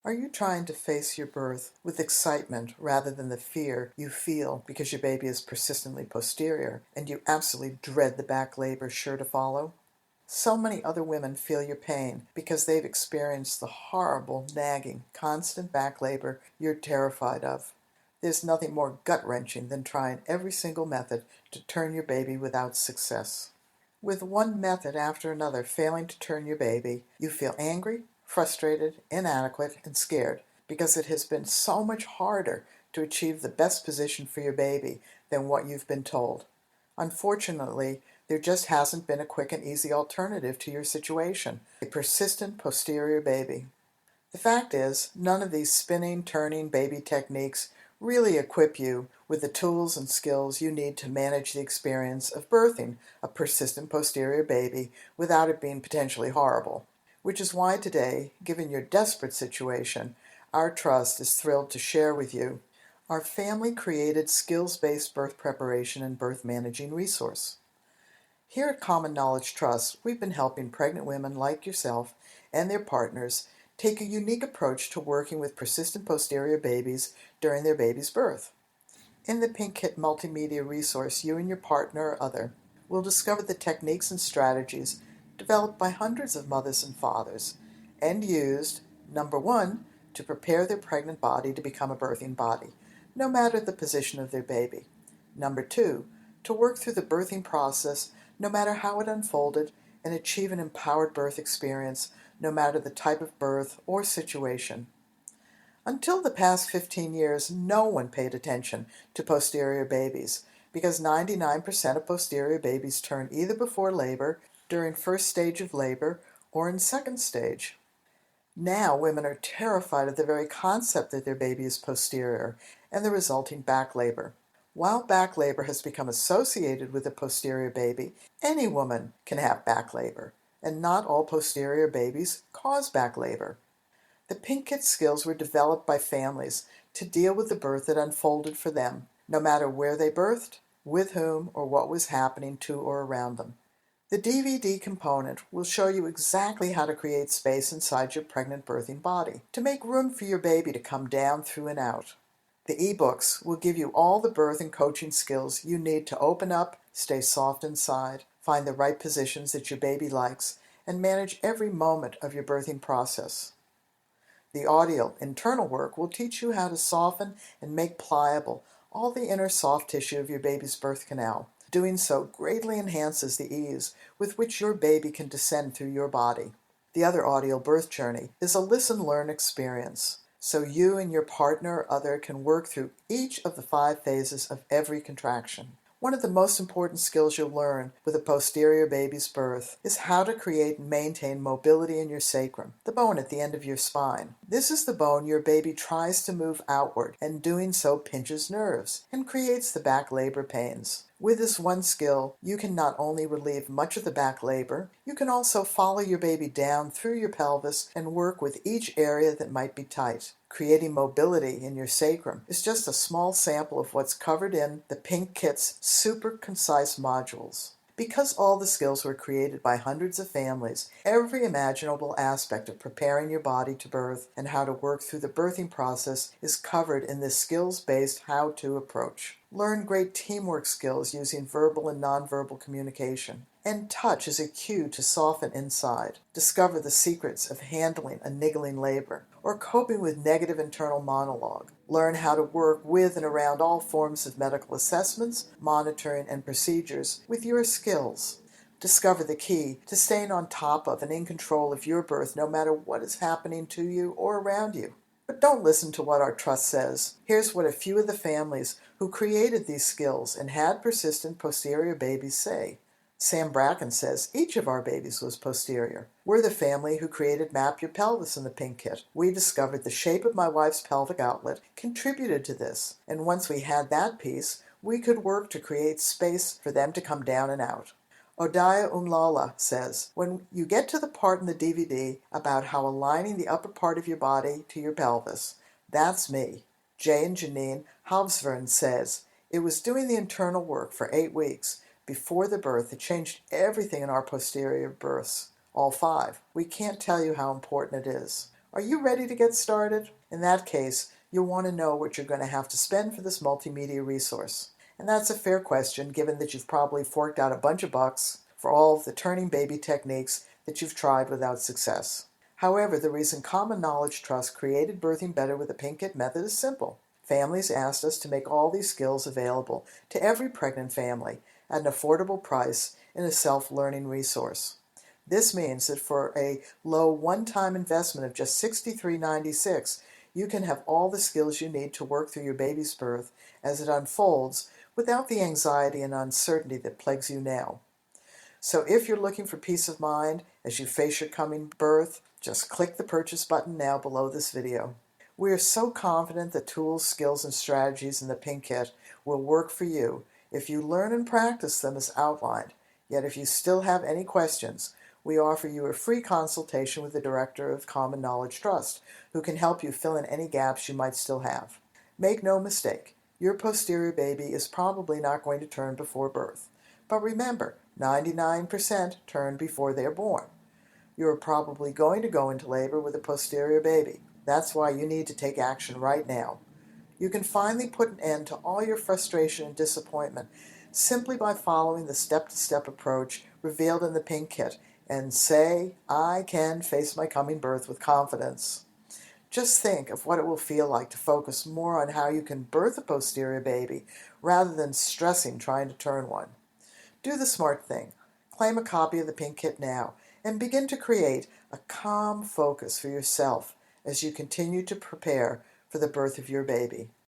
Are you trying to face your birth with excitement rather than the fear you feel because your baby is persistently posterior and you absolutely dread the back labor sure to follow? So many other women feel your pain because they've experienced the horrible, nagging, constant back labor you're terrified of. There's nothing more gut-wrenching than trying every single method to turn your baby without success. With one method after another failing to turn your baby, you feel angry, frustrated, inadequate, and scared because it has been so much harder to achieve the best position for your baby than what you've been told. Unfortunately, there just hasn't been a quick and easy alternative to your situation, a persistent posterior baby. The fact is, none of these spinning, turning baby techniques really equip you with the tools and skills you need to manage the experience of birthing a persistent posterior baby without it being potentially horrible. Which is why today, given your desperate situation, our trust is thrilled to share with you our family-created skills-based birth preparation and birth managing resource. Here at Common Knowledge Trust, we've been helping pregnant women like yourself and their partners take a unique approach to working with persistent posterior babies during their baby's birth. In the Pink Kit multimedia resource, you and your partner or other will discover the techniques and strategies developed by hundreds of mothers and fathers and used, number one, to prepare their pregnant body to become a birthing body, no matter the position of their baby. Number two, to work through the birthing process no matter how it unfolded and achieve an empowered birth experience no matter the type of birth or situation. Until the past 15 years, no one paid attention to posterior babies because 99% of posterior babies turn either before labor, during first stage of labor, or in second stage. Now women are terrified of the very concept that their baby is posterior and the resulting back labor. While back labor has become associated with a posterior baby, any woman can have back labor, and not all posterior babies cause back labor. The Pink Kit skills were developed by families to deal with the birth that unfolded for them, no matter where they birthed, with whom, or what was happening to or around them. The DVD component will show you exactly how to create space inside your pregnant birthing body to make room for your baby to come down, through, and out. The ebooks will give you all the birth and coaching skills you need to open up, stay soft inside, find the right positions that your baby likes, and manage every moment of your birthing process. The audio internal work will teach you how to soften and make pliable all the inner soft tissue of your baby's birth canal. Doing so greatly enhances the ease with which your baby can descend through your body. The other audio birth journey is a listen-learn experience, so you and your partner or other can work through each of the 5 phases of every contraction. One of the most important skills you'll learn with a posterior baby's birth is how to create and maintain mobility in your sacrum, the bone at the end of your spine. This is the bone your baby tries to move outward, and doing so pinches nerves and creates the back labor pains. With this one skill, you can not only relieve much of the back labor, you can also follow your baby down through your pelvis and work with each area that might be tight. Creating mobility in your sacrum is just a small sample of what's covered in the Pink Kit's super concise modules. Because all the skills were created by hundreds of families, every imaginable aspect of preparing your body to birth and how to work through the birthing process is covered in this skills-based how-to approach. Learn great teamwork skills using verbal and nonverbal communication. And touch is a cue to soften inside. Discover the secrets of handling a niggling labor or coping with negative internal monologue. Learn how to work with and around all forms of medical assessments, monitoring, and procedures with your skills. Discover the key to staying on top of and in control of your birth no matter what is happening to you or around you. But don't listen to what our trust says. Here's what a few of the families who created these skills and had persistent posterior babies say. Sam Bracken says, each of our babies was posterior. We're the family who created Map Your Pelvis in the Pink Kit. We discovered the shape of my wife's pelvic outlet contributed to this, and once we had that piece, we could work to create space for them to come down and out. Odaya Umlala says, when you get to the part in the DVD about how aligning the upper part of your body to your pelvis, that's me. Jay and Janine Havsvern says, it was doing the internal work for 8 weeks before the birth that changed everything in our posterior births, all 5. We can't tell you how important it is. Are you ready to get started? In that case, you'll want to know what you're going to have to spend for this multimedia resource. And that's a fair question, given that you've probably forked out a bunch of bucks for all of the turning baby techniques that you've tried without success. However, the reason Common Knowledge Trust created Birthing Better with a Pink Kit method is simple. Families asked us to make all these skills available to every pregnant family at an affordable price in a self-learning resource. This means that for a low one-time investment of just $63.96, you can have all the skills you need to work through your baby's birth as it unfolds without the anxiety and uncertainty that plagues you now. So if you're looking for peace of mind as you face your coming birth, just click the purchase button now below this video. We are so confident the tools, skills, and strategies in the Pink Kit will work for you if you learn and practice them as outlined. Yet if you still have any questions, we offer you a free consultation with the Director of Common Knowledge Trust, who can help you fill in any gaps you might still have. Make no mistake, your posterior baby is probably not going to turn before birth. But remember, 99% turn before they're born. You are probably going to go into labor with a posterior baby. That's why you need to take action right now. You can finally put an end to all your frustration and disappointment simply by following the step-to-step approach revealed in the Pink Kit and say, I can face my coming birth with confidence. Just think of what it will feel like to focus more on how you can birth a posterior baby rather than stressing trying to turn one. Do the smart thing. Claim a copy of the Pink Kit now and begin to create a calm focus for yourself as you continue to prepare for the birth of your baby.